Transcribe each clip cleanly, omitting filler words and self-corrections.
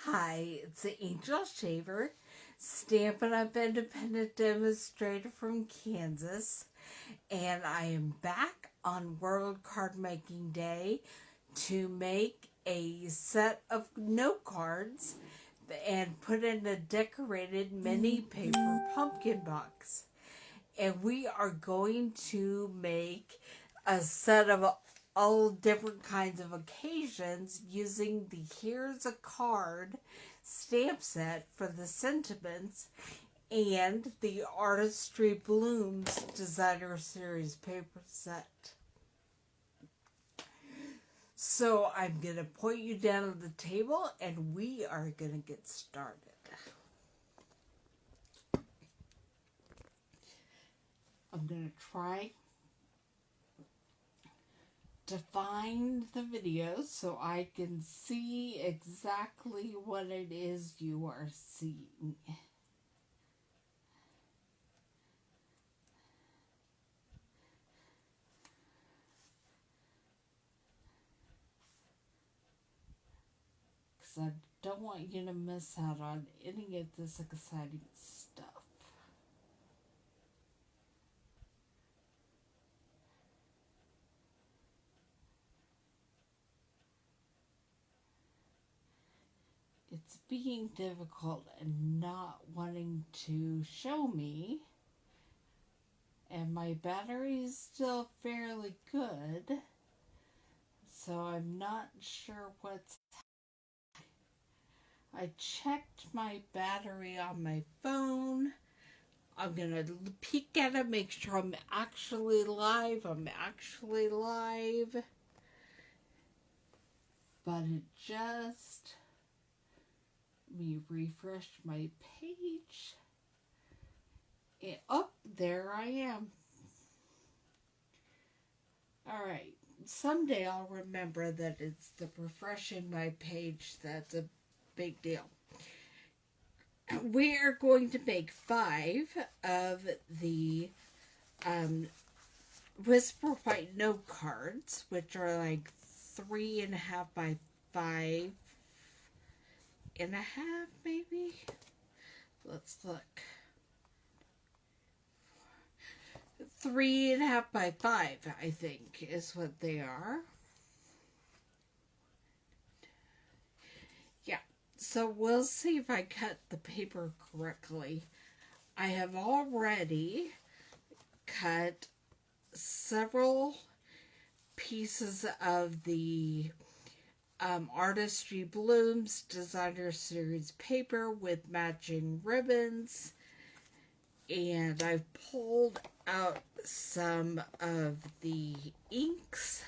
Hi, it's the Angel Shaver, Stampin' Up! Independent Demonstrator from Kansas, and I am back on World Card Making Day to make a set of note cards and put in a decorated mini paper pumpkin box. And we are going to make a set of all different kinds of occasions using the Here's a Card stamp set for the sentiments and the Artistry Blooms Designer Series paper set. So I'm going to point you down at the table and we are going to get started. I'm going to try to find the video so I can see exactly what it is you are seeing. Because I don't want you to miss out on any of this exciting stuff. It's being difficult and not wanting to show me, and my battery is still fairly good, so I'm not sure what's I checked my battery on my phone. I'm going to peek at it, make sure I'm actually live. But it just... Let me refresh my page. And, oh, there I am. Alright, someday I'll remember that it's the refreshing my page that's a big deal. We are going to make 5 of the Whisper White note cards, which are like 3.5 by 5.5, maybe. Let's look. 3.5 by 5, I think, is what they are. Yeah, so we'll see if I cut the paper correctly. I have already cut several pieces of the Artistry Blooms Designer Series paper with matching ribbons, and I've pulled out some of the inks,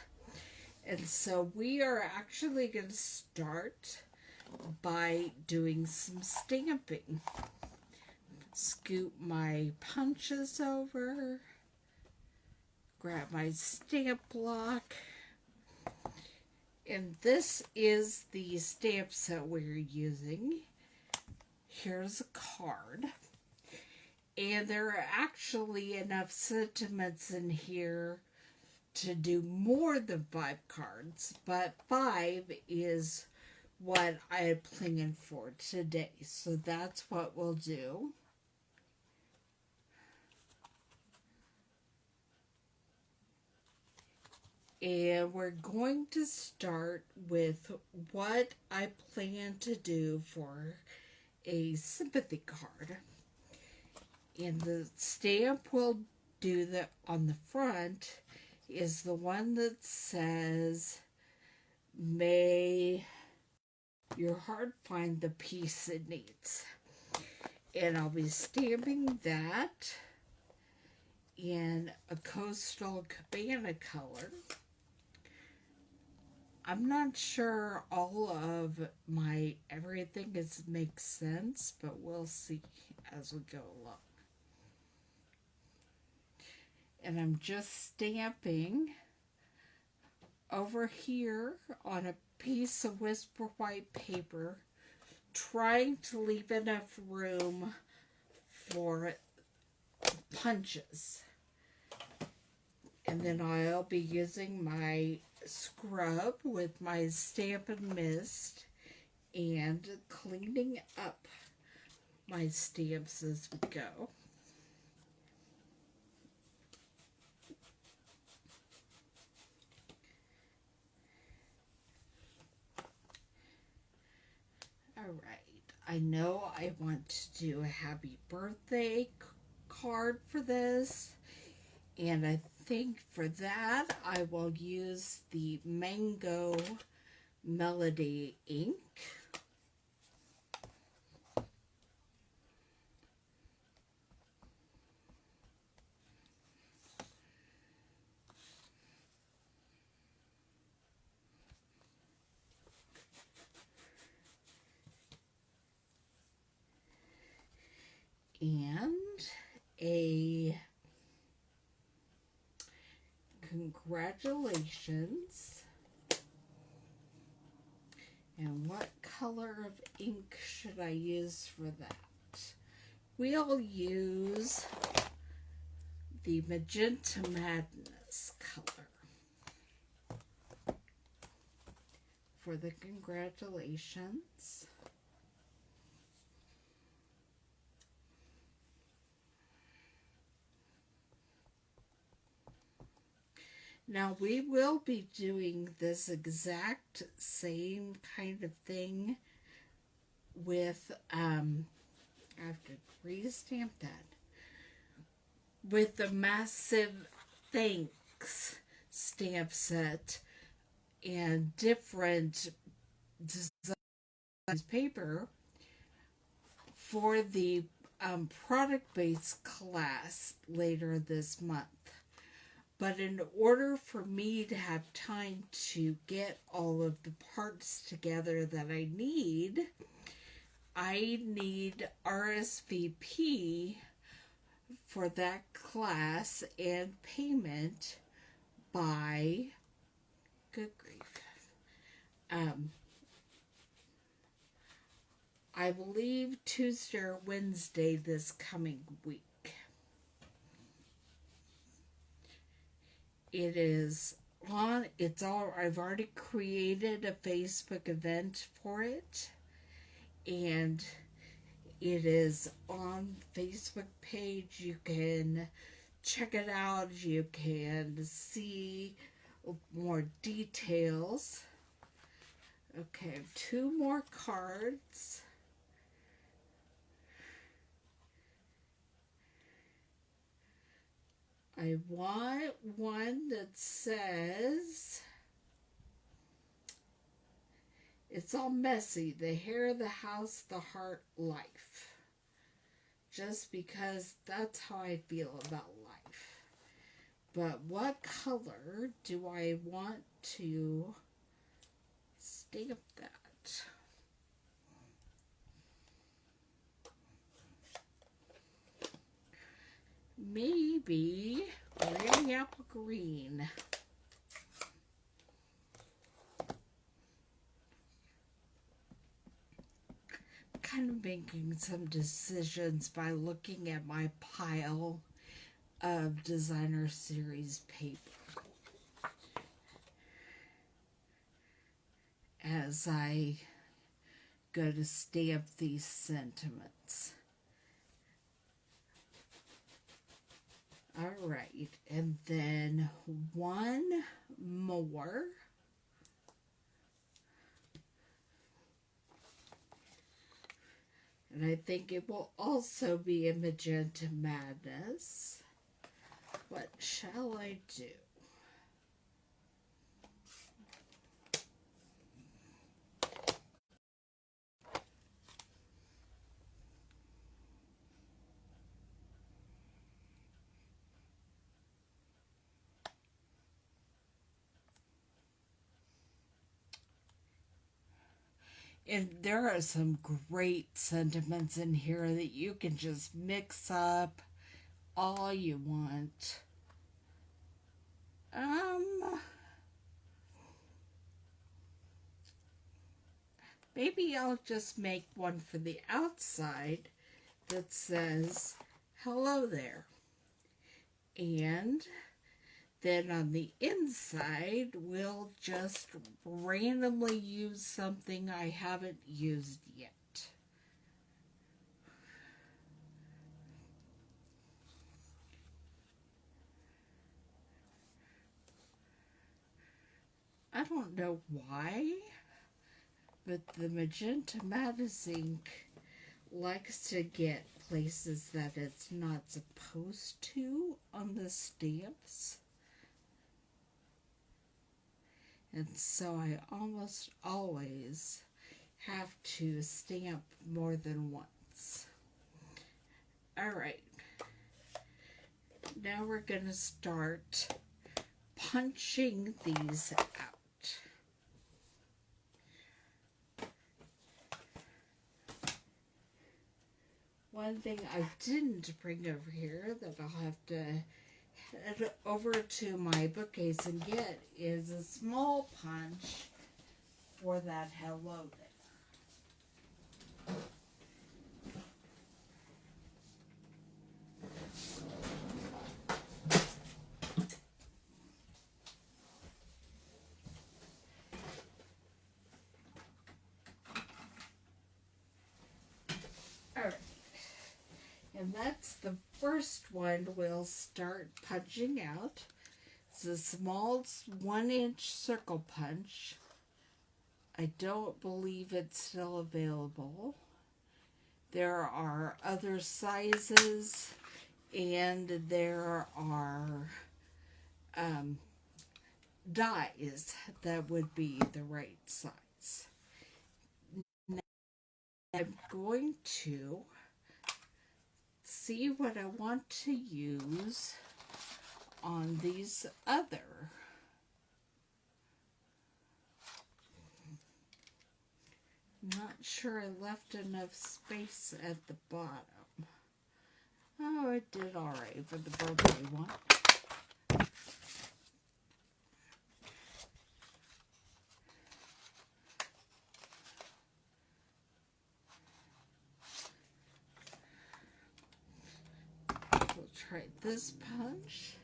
and so we are actually going to start by doing some stamping. Scoop my punches over, grab my stamp block, and this is the stamp set we're using. Here's a card, and there are actually enough sentiments in here to do more than 5 cards, but 5 is what I am planning for today, so that's what we'll do. And we're going to start with what I plan to do for a sympathy card. And the stamp we'll do on the front is the one that says, "May your heart find the peace it needs." And I'll be stamping that in a Coastal Cabana color. I'm not sure all of my everything makes sense, but we'll see as we go along. And I'm just stamping over here on a piece of Whisper White paper, trying to leave enough room for punches. And then I'll be using my scrub with my Stampin' Mist and cleaning up my stamps as we go. Alright, I know I want to do a happy birthday card for this, and I think for that I will use the Mango Melody ink. And a congratulations. And what color of ink should I use for that? We'll use the Magenta Madness color for the congratulations. Now we will be doing this exact same kind of thing with, I have to re-stamp that, with the Massive Thanks stamp set and different designs paper for the product-based class later this month. But in order for me to have time to get all of the parts together that I need RSVP for that class and payment by, good grief, I believe Tuesday or Wednesday this coming week. It is on, I've already created a Facebook event for it, and it is on Facebook page. You can check it out. You can see more details. Okay, 2 more cards. I want one that says, it's all messy, the hair, the house, the heart, life. Just because that's how I feel about life. But what color do I want to stamp that? Maybe granny apple green. I'm kind of making some decisions by looking at my pile of designer series paper as I go to stamp these sentiments. All right, and then one more. And I think it will also be a Magenta Madness. What shall I do? And there are some great sentiments in here that you can just mix up all you want. Maybe I'll just make one for the outside that says, hello there. And Then on the inside, we'll just randomly use something I haven't used yet. I don't know why, but the magenta Mattis ink likes to get places that it's not supposed to on the stamps. And so I almost always have to stamp more than once. Alright, now we're going to start punching these out. One thing I didn't bring over here that I'll have to head over to my bookcase and get is a small punch for that hello there. Alright, and that's the first one we'll start punching out. It's a small 1-inch circle punch. I don't believe it's still available. There are other sizes, and there are dies that would be the right size. Now I'm going to see what I want to use on these other. Not sure I left enough space at the bottom. Oh, it did alright for the birthday one. We'll try this punch.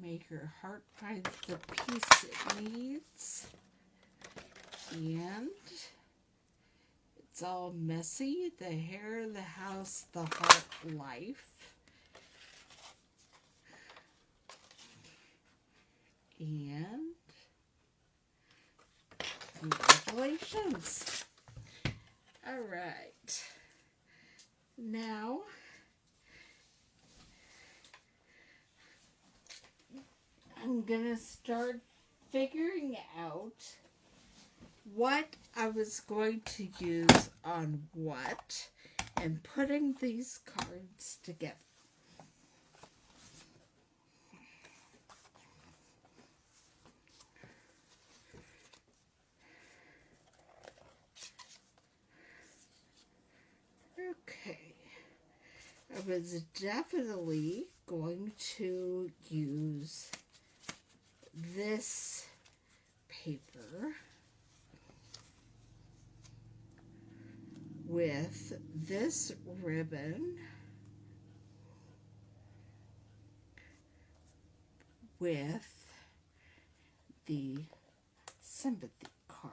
Make her heart find the piece it needs. And it's all messy. The hair, the house, the heart, life. And congratulations. All right. Now I'm gonna start figuring out what I was going to use on what and putting these cards together. Okay, I was definitely going to use this paper with this ribbon with the sympathy card.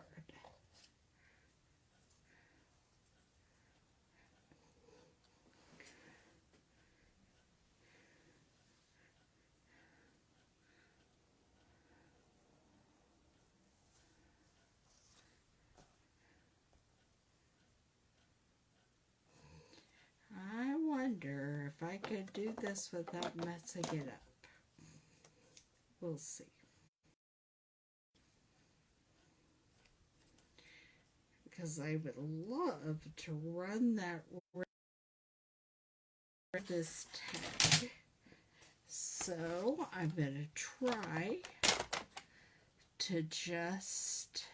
I wonder if I could do this without messing it up. We'll see. Because I would love to run that this tag. So I'm going to try to just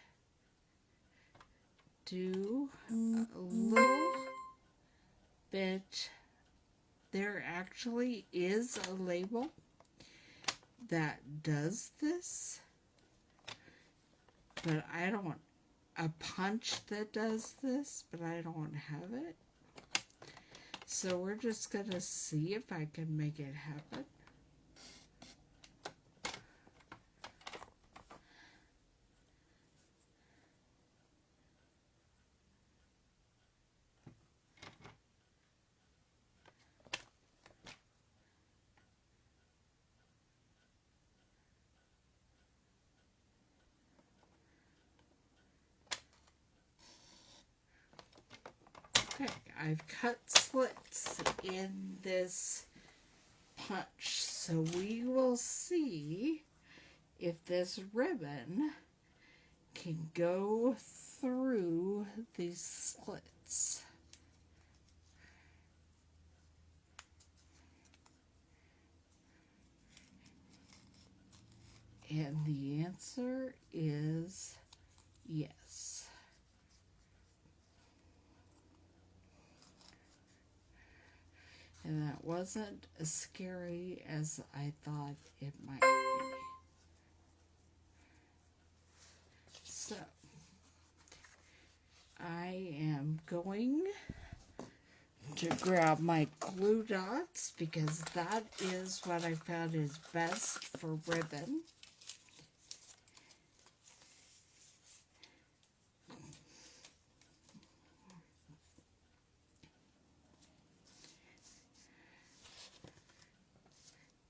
do a little bit. There actually is a label that does this, but I don't, a punch that does this, but I don't have it. So we're just going to see if I can make it happen. Okay, I've cut slits in this punch, so we will see if this ribbon can go through these slits. And the answer is yes. And that wasn't as scary as I thought it might be. So, I am going to grab my glue dots because that is what I found is best for ribbon.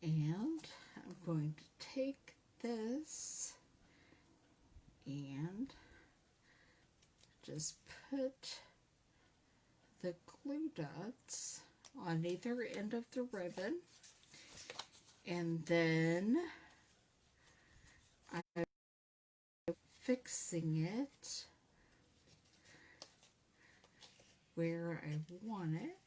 And I'm going to take this and just put the glue dots on either end of the ribbon, and then I'm fixing it where I want it.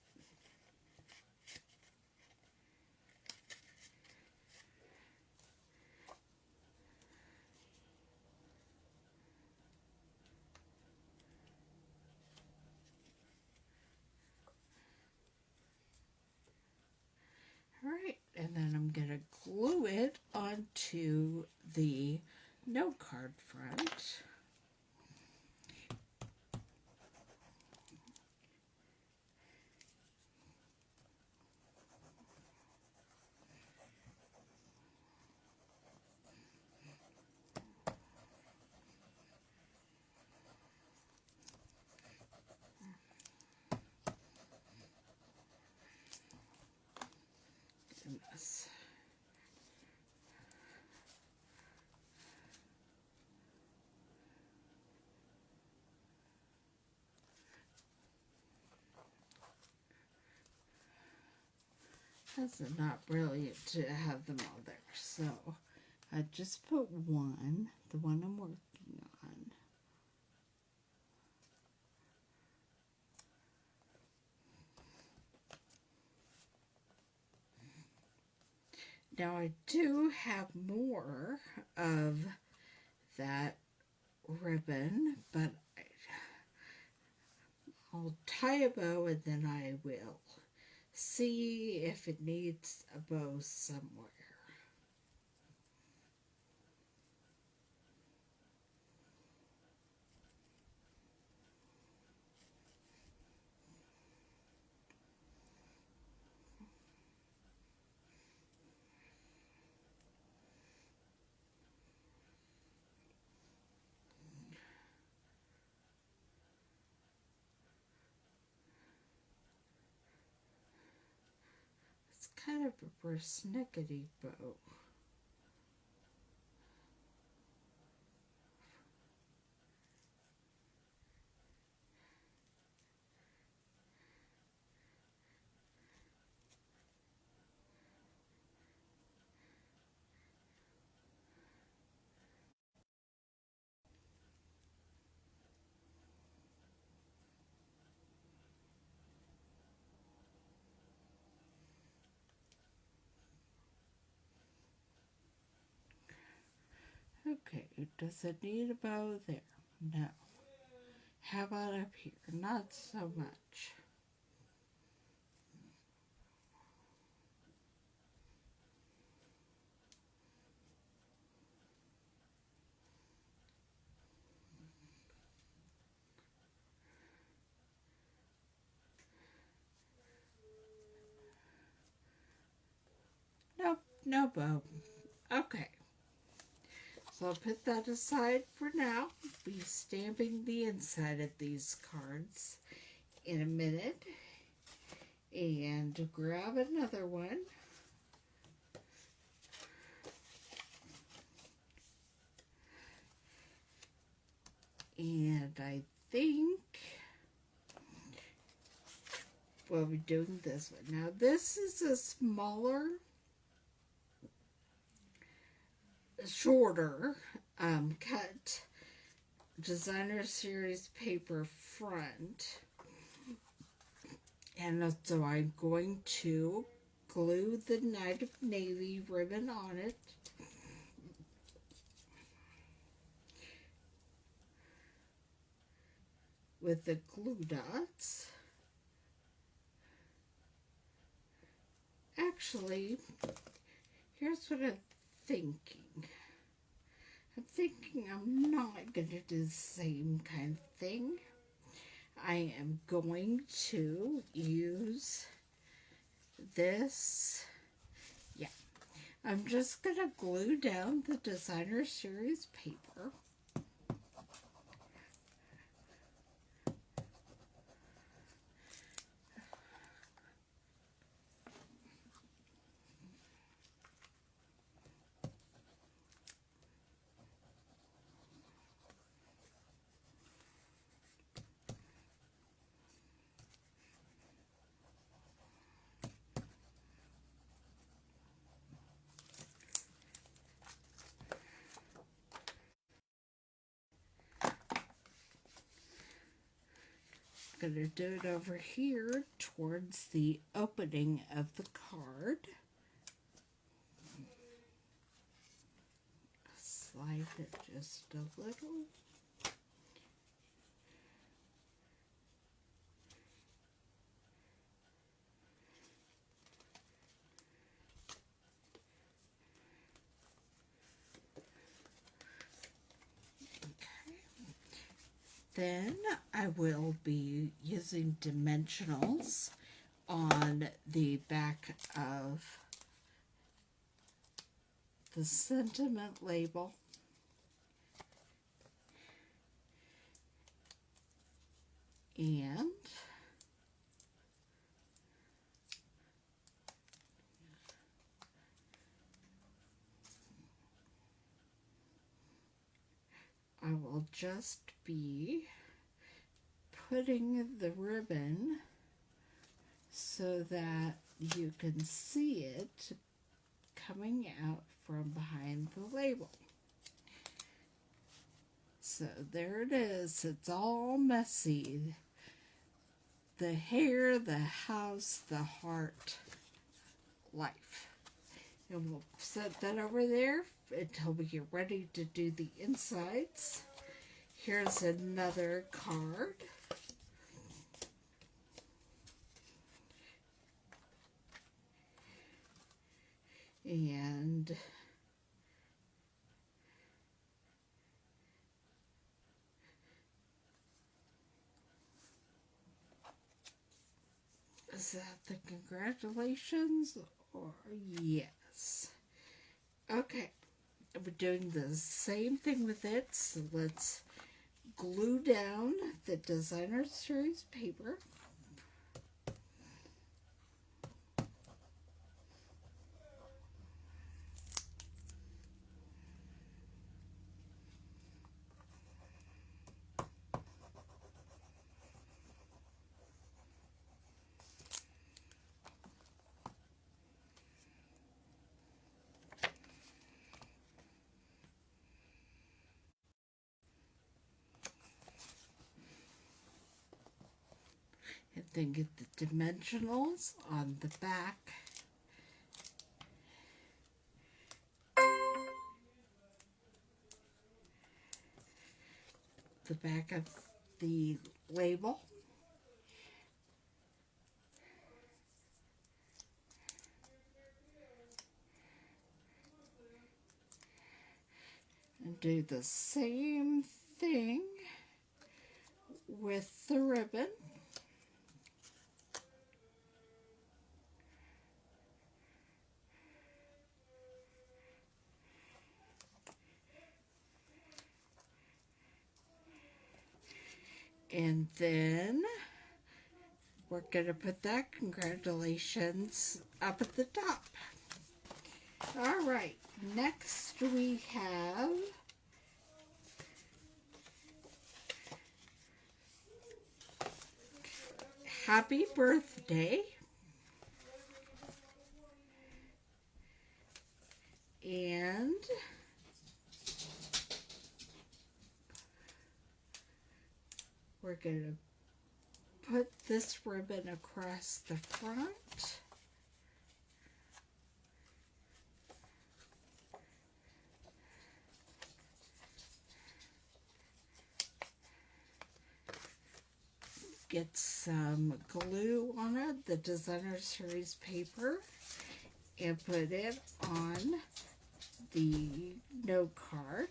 Alright, and then I'm going to glue it onto the note card front. Goodness. That's not brilliant to have them all there. So I just put one, the one I'm working on. Now I do have more of that ribbon, but I'll tie a bow and then I will see if it needs a bow somewhere. It's kind of a persnickety bow. Okay, does it need a bow there? No. How about up here? Not so much. No bow. Okay. So I'll put that aside for now. Be stamping the inside of these cards in a minute. And grab another one. And I think we'll be doing this one. Now this is a smaller, shorter cut designer series paper front. And so I'm going to glue the Night of Navy ribbon on it. With the glue dots. Actually, here's what I'm thinking. I'm thinking I'm not going to do the same kind of thing. I am going to use this. Yeah, I'm just going to glue down the designer series paper. Going to do it over here towards the opening of the card. Slide it just a little. Then I will be using dimensionals on the back of the sentiment label. And I will just be putting the ribbon so that you can see it coming out from behind the label. So there it is. It's all messy. The hair, the house, the heart, life. And we'll set that over there until we get ready to do the insides. Here's another card. And is that the congratulations? Or yes. Okay. We're doing the same thing with it. So let's glue down the designer series paper. And then get the dimensionals on the back. The back of the label. And do the same thing with the ribbon. And then we're going to put that congratulations up at the top. All right, next we have happy birthday. And we're going to put this ribbon across the front. Get some glue on it, the Designer Series paper, and put it on the note card.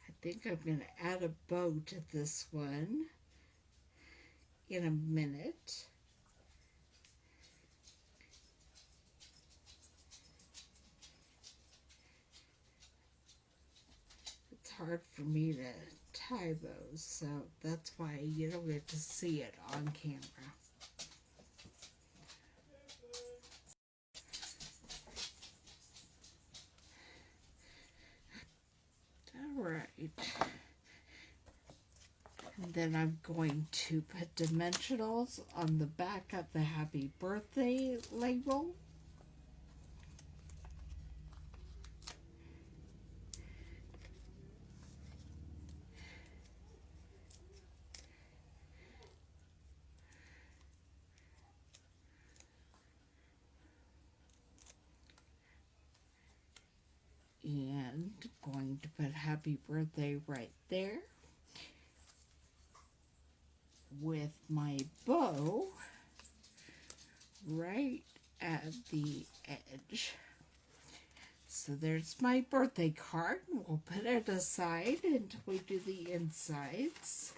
I think I'm going to add a bow to this one in a minute. It's hard for me to tie bows, so that's why you don't get to see it on camera. All right. And then I'm going to put dimensionals on the back of the happy birthday label. And going to put happy birthday right there with my bow right at the edge. So there's my birthday card. We'll put it aside until we do the insides.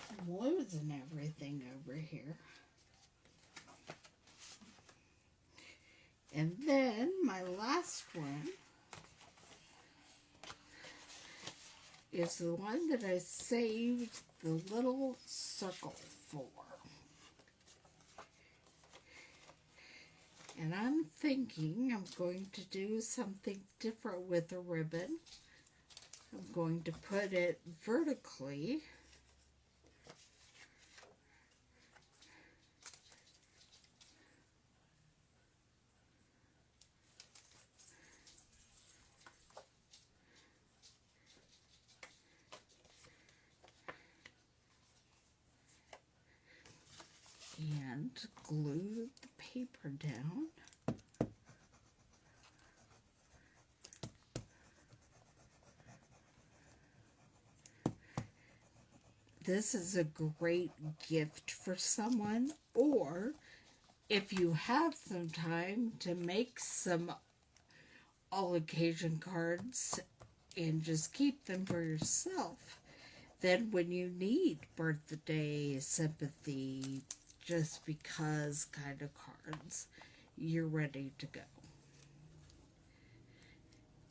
I'm losing everything over here. And then my last one is the one that I saved the little circle for. And I'm thinking I'm going to do something different with the ribbon. I'm going to put it vertically. And glue the paper down. This is a great gift for someone, or if you have some time to make some all occasion cards and just keep them for yourself, then when you need birthday sympathy, just because kind of cards, you're ready to go.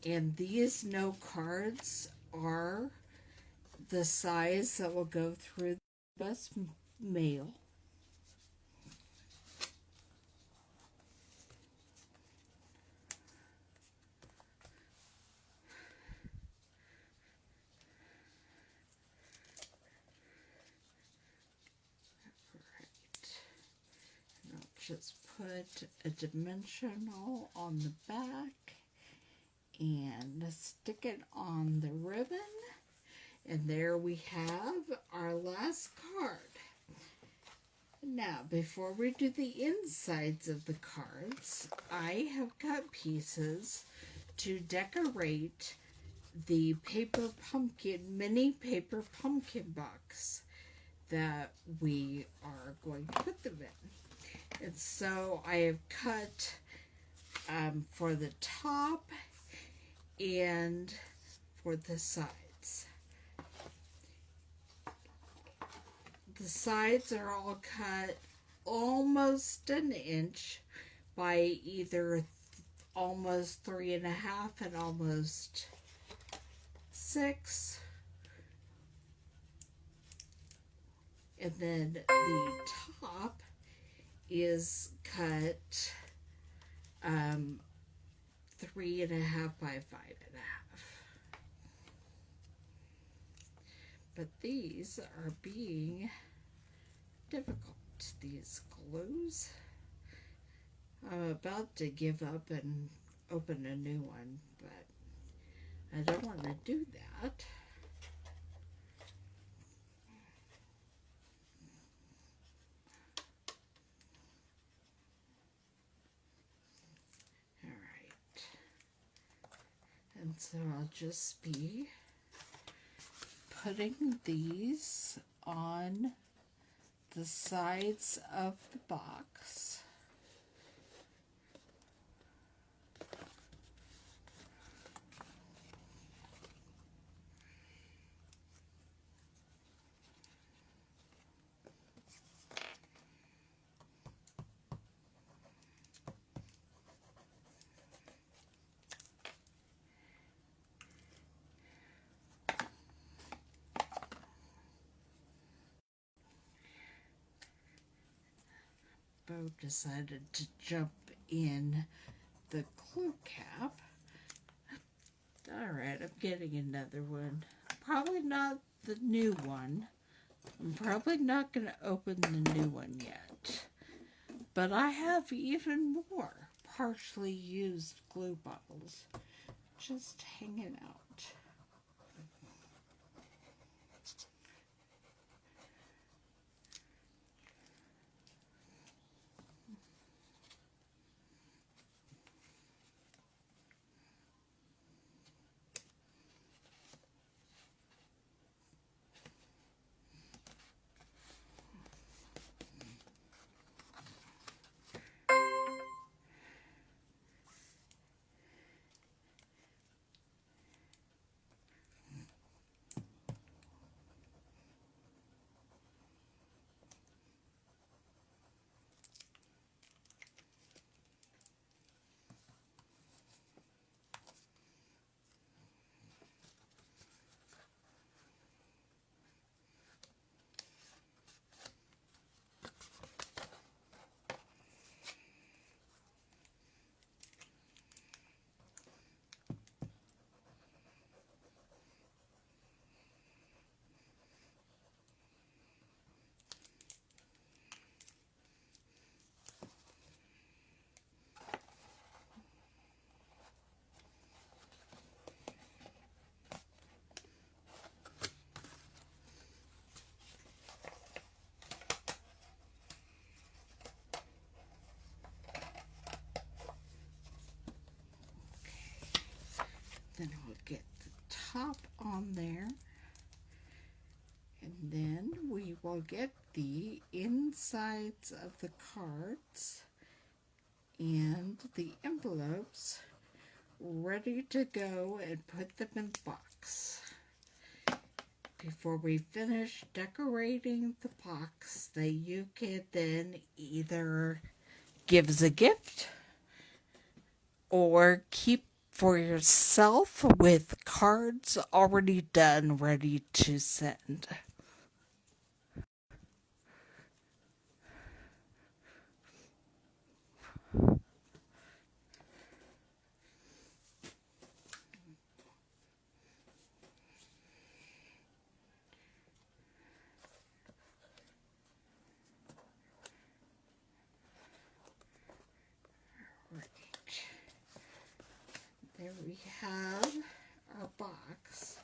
And these note cards are the size that will go through the US mail. Just put a dimensional on the back and stick it on the ribbon, and there we have our last card. Now, before we do the insides of the cards, I have cut pieces to decorate the paper pumpkin, mini paper pumpkin box that we are going to put them in. And so I have cut for the top and for the sides. The sides are all cut almost an inch by either almost 3.5 and almost 6. And then the top is cut 3.5 by 5.5. But these are being difficult, these glues. I'm about to give up and open a new one, but I don't want to do that. Alright. And so I'll just be putting these on the sides of the box. Bo decided to jump in the glue cap. Alright, I'm getting another one. Probably not the new one. I'm probably not going to open the new one yet. But I have even more partially used glue bottles just hanging out. Then we'll get the top on there, and then we will get the insides of the cards and the envelopes ready to go and put them in the box. Before we finish decorating the box that you can then either give as a gift or keep for yourself with cards already done, ready to send. There we have our box.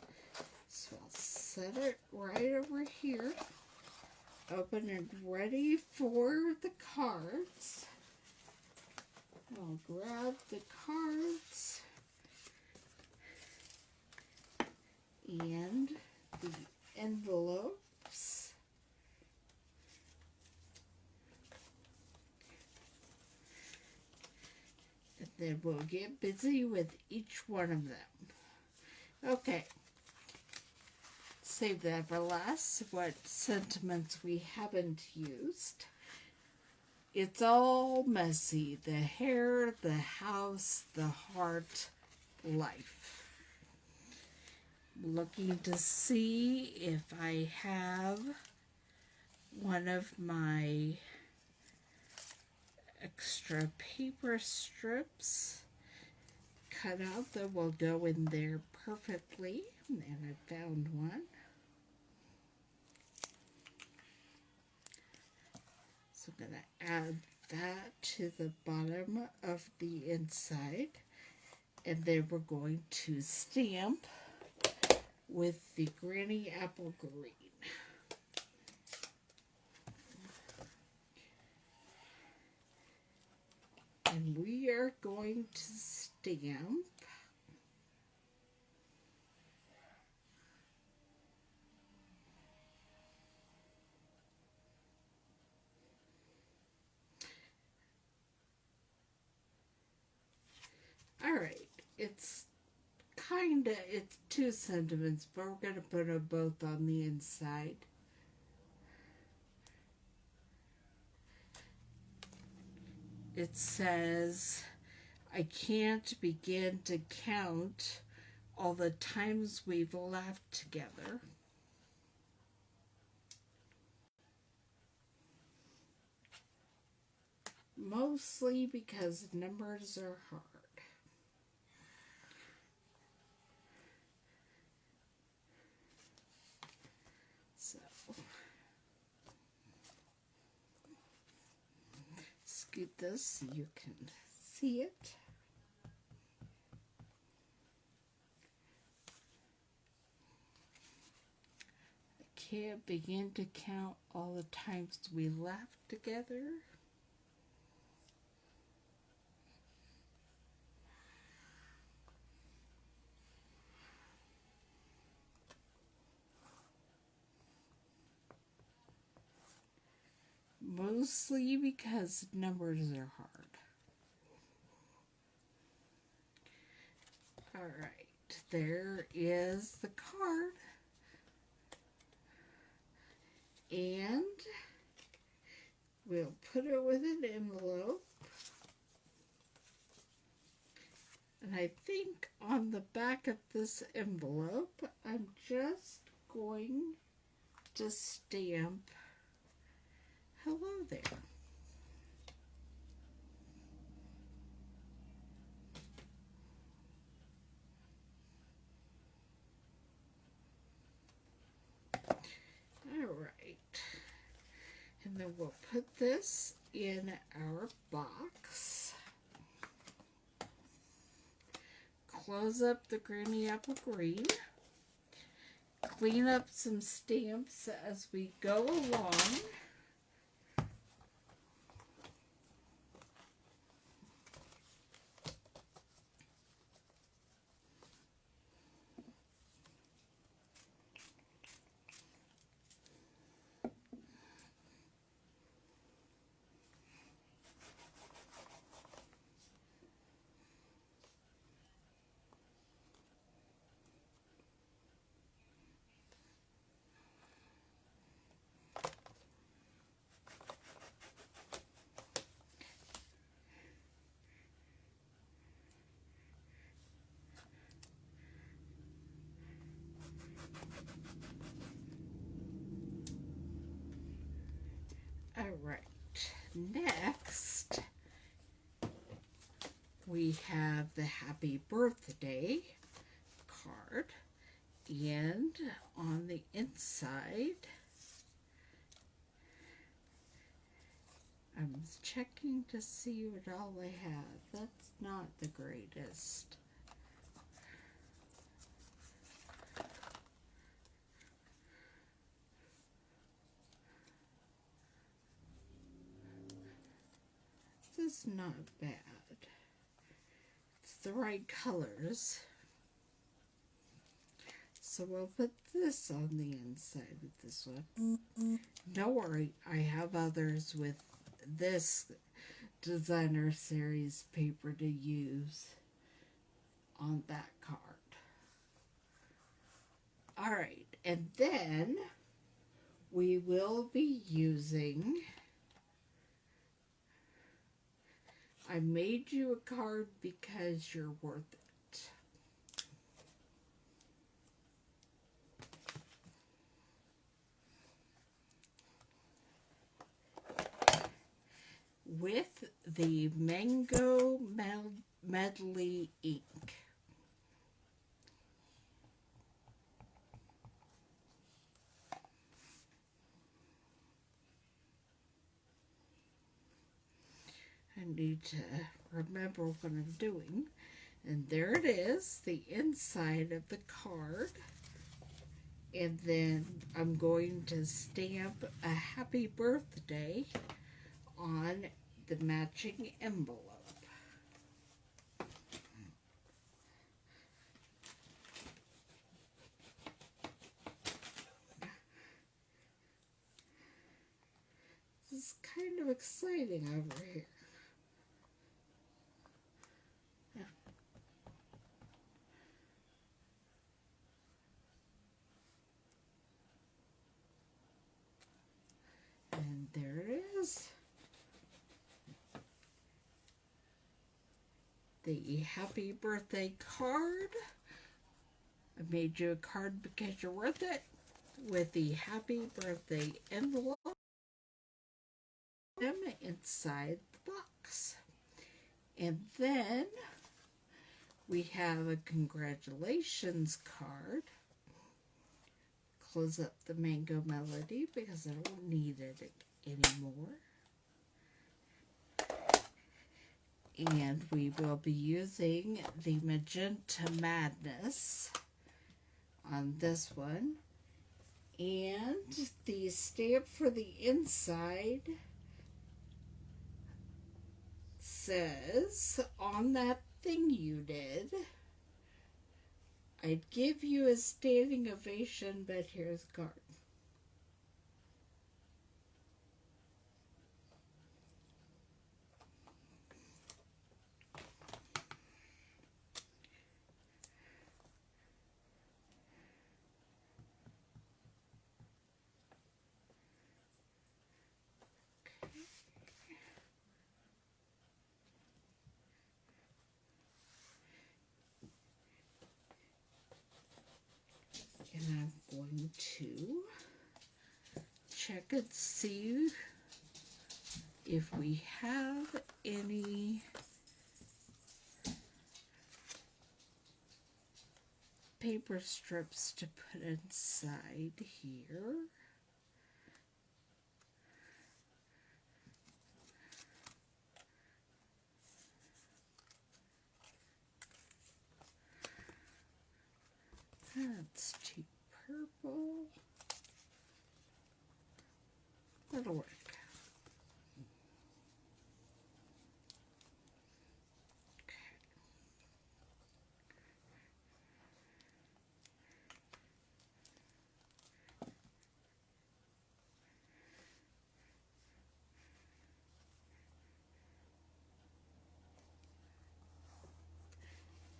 So I'll set it right over here. Open and ready for the cards. I'll grab the cards and the envelopes. Then we'll get busy with each one of them. Okay. Save that for last. What sentiments we haven't used. It's all messy. The hair, the house, the heart, life. Looking to see if I have one of my extra paper strips cut out that will go in there perfectly. And I found one. So I'm going to add that to the bottom of the inside. And then we're going to stamp with the Granny Apple Green. And we are going to stamp it's it's 2 sentiments, but we're going to put them both on the inside. It says, I can't begin to count all the times we've laughed together. Mostly because numbers are hard. So, scoot this so you can see it. I can't begin to count all the times we laughed together. Mostly because numbers are hard. Alright, there is the card. And we'll put it with an envelope. And I think on the back of this envelope, I'm just going to stamp hello there. All right. And then we'll put this in our box. Close up the Granny Apple Green. Clean up some stamps as we go along. Alright, next we have the happy birthday card, and on the inside I'm checking to see what all they have. That's not the greatest. This is not bad. It's the right colors. So we'll put this on the inside with this one. Don't worry, I have others with this designer series paper to use on that card. Alright, and then we will be using, I made you a card because you're worth it. With the Mango Medley ink. I need to remember what I'm doing. And there it is, the inside of the card. And then I'm going to stamp a happy birthday on the matching envelope. This is kind of exciting over here. And there it is. The happy birthday card. I made you a card because you're worth it. With the happy birthday envelope inside the box. And then we have a congratulations card. Close up the Mango Melody because I don't need it anymore. And we will be using the Magenta Madness on this one. And the stamp for the inside says, on that thing you did, I'd give you a standing ovation, but here's a card. And I'm going to check and see if we have any paper strips to put inside here. That's cheap purple. That'll work.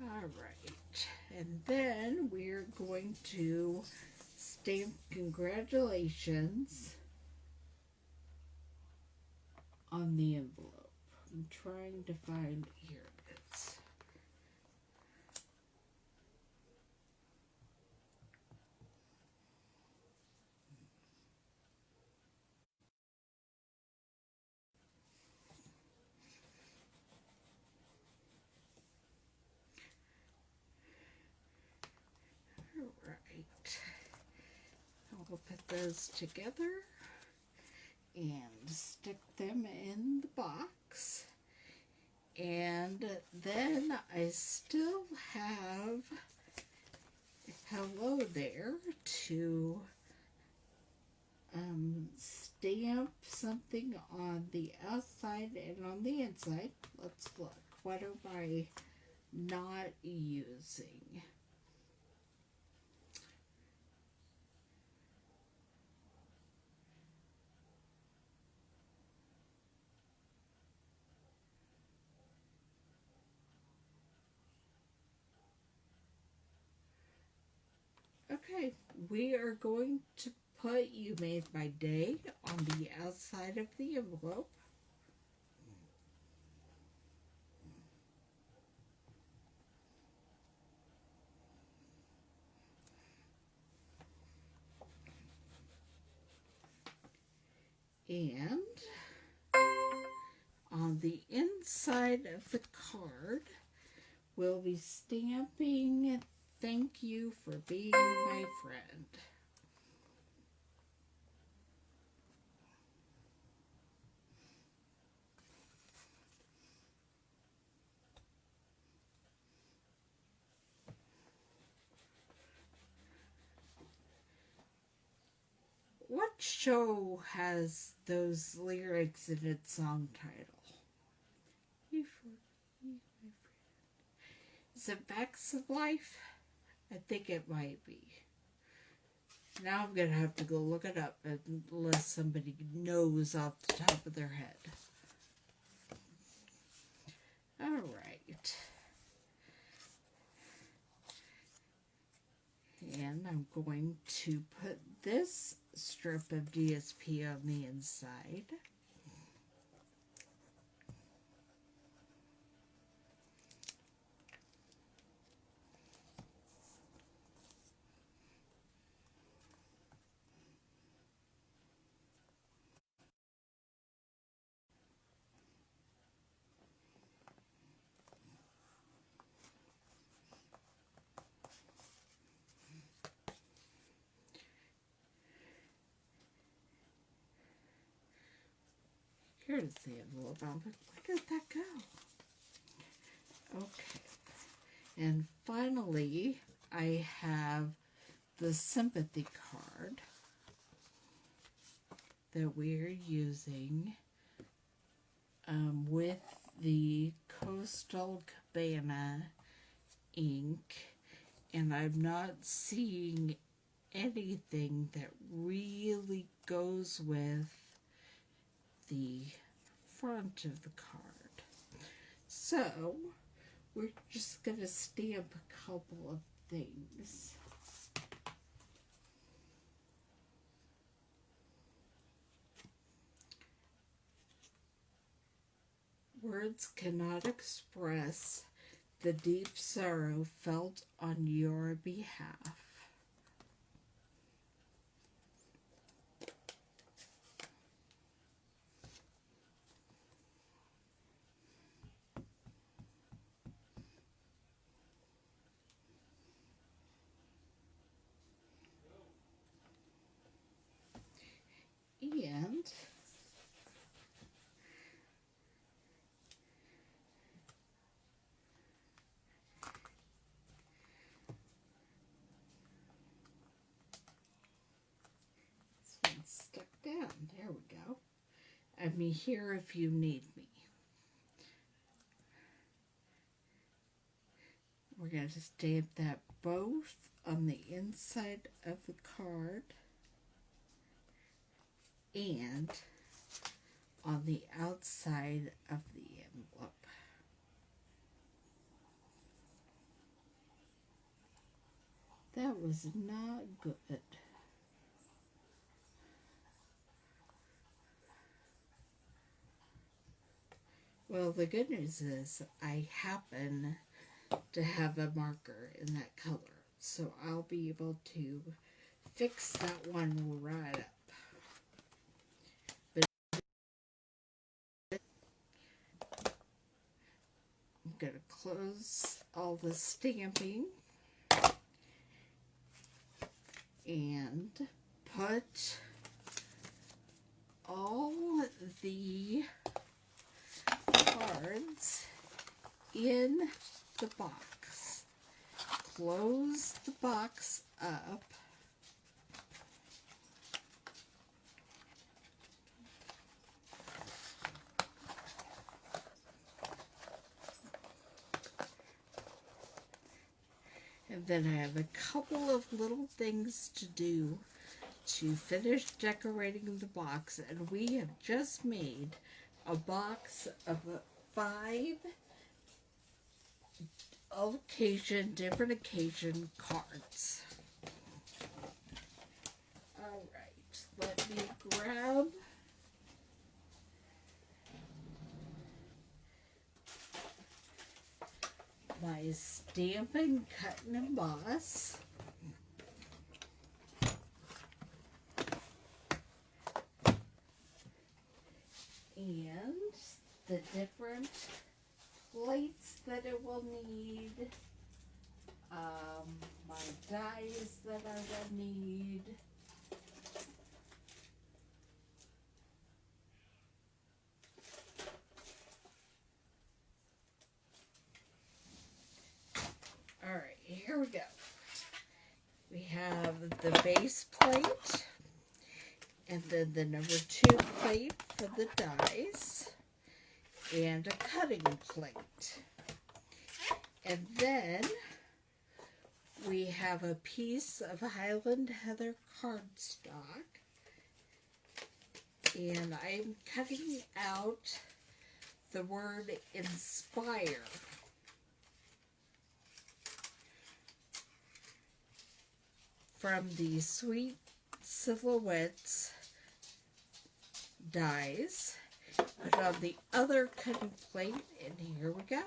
All right, and then we're going to stamp congratulations on the envelope. I'm trying to find, here it is. All right, I'll put those together and stick them in the box. And then I still have hello there to stamp something on the outside and on the inside. Let's look. What am I not using? we are going to put "You Made My Day" on the outside of the envelope. And on the inside of the card, we'll be stamping "Thank you for being my friend." What show has those lyrics in its song title? Is it Facts of Life? I think it might be. Now I'm going to have to go look it up unless somebody knows off the top of their head. Alright. And I'm going to put this strip of DSP on the inside. Here's the envelope. Where did that go? Okay. And finally, I have the sympathy card that we're using with the Coastal Cabana ink. And I'm not seeing anything that really goes with the front of the card. So we're just going to stamp a couple of things. Words cannot express the deep sorrow felt on your behalf. And this one's stuck down. There we go. I'm here if you need me. We're going to stamp that both on the inside of the card and on the outside of the envelope. That was not good. Well, the good news is I happen to have a marker in that color, so I'll be able to fix that one right up. But I'm going to close all the stamping and put all the cards in the box. Close the box up. And then I have a couple of little things to do to finish decorating the box, and we have just made a box of 5 different occasion cards. my Stampin', Cut, and Emboss. And the different plates that it will need, my dies that I will need. Alright, here we go. We have the base plate, and then the number 2 plate for the dies, and a cutting plate. And then we have a piece of Highland Heather cardstock, and I'm cutting out the word inspire. From the Sweet Silhouettes dies. Put on the other cutting plate, and here we go.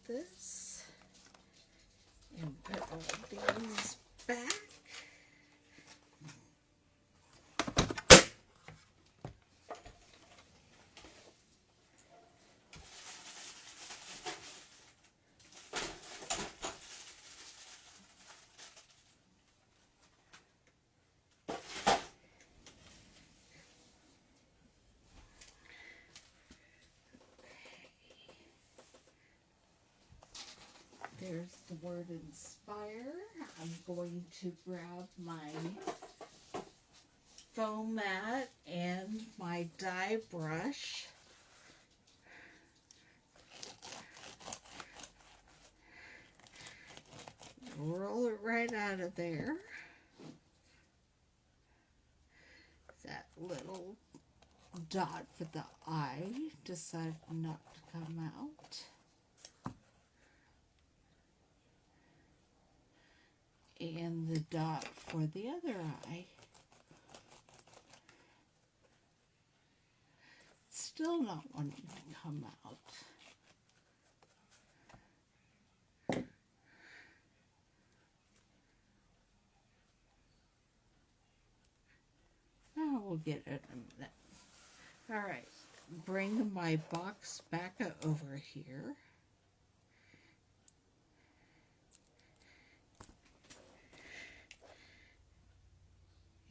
This and put all these back. There's the word inspire. I'm going to grab my foam mat and my die brush. Roll it right out of there. That little dot for the eye decided not to come out. And the dot for the other eye. Still not wanting to come out. Oh, we'll get it in a minute. Alright, bring my box back over here.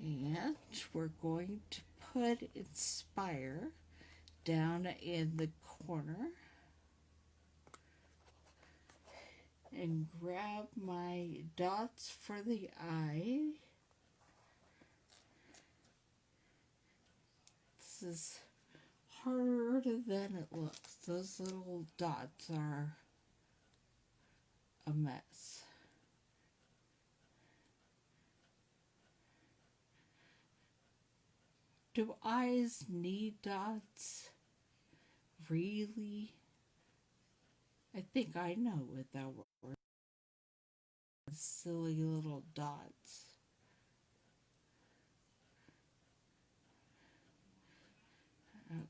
And we're going to put inspire down in the corner and grab my dots for the eye. This is harder than it looks. Those little dots are a mess. Do eyes need dots? Really? I think I know what that word is. Silly little dots. Okay.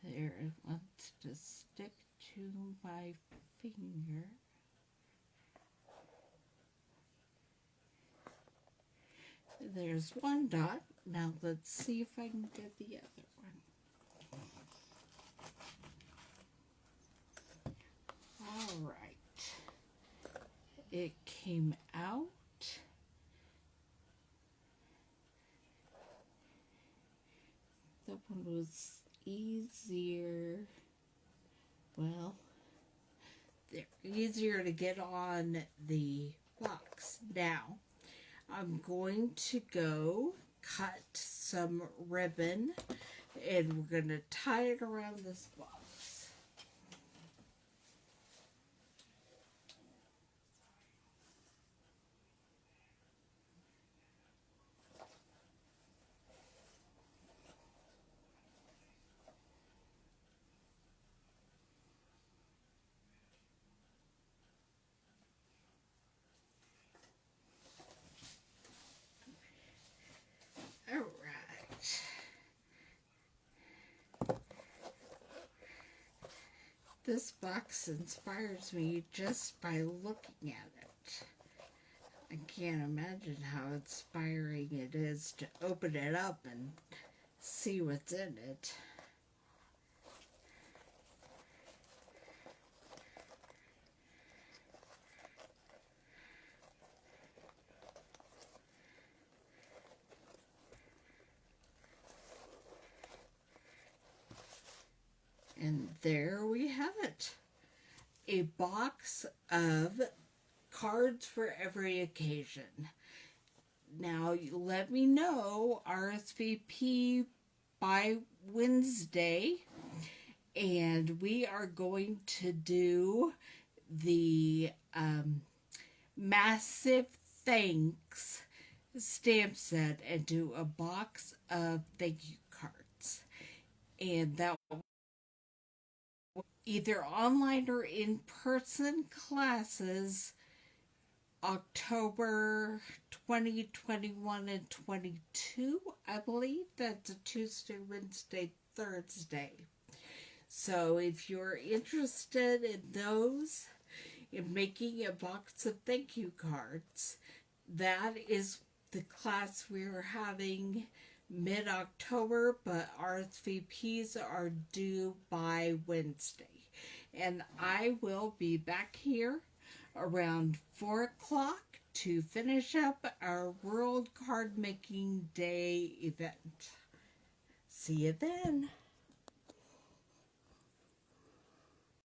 There, it wants to stick to my finger. There's one dot. Now let's see if I can get the other one. All right. It came out. That one was easier. Well, they're easier to get on the box. Now, I'm going to go cut some ribbon, and we're going to tie it around this box. This box inspires me just by looking at it. I can't imagine how inspiring it is to open it up and see what's in it. And there we have it. A box of cards for every occasion. Now, let me know, RSVP by Wednesday, and we are going to do the Massive Thanks stamp set and do a box of thank you cards. And that either online or in-person classes October 2021 and 22, I believe. That's a Tuesday, Wednesday, Thursday. So if you're interested in those, in making a box of thank you cards, that is the class we're having mid-October, but RSVPs are due by Wednesday. And I will be back here around 4 o'clock to finish up our World Card Making Day event. See you then.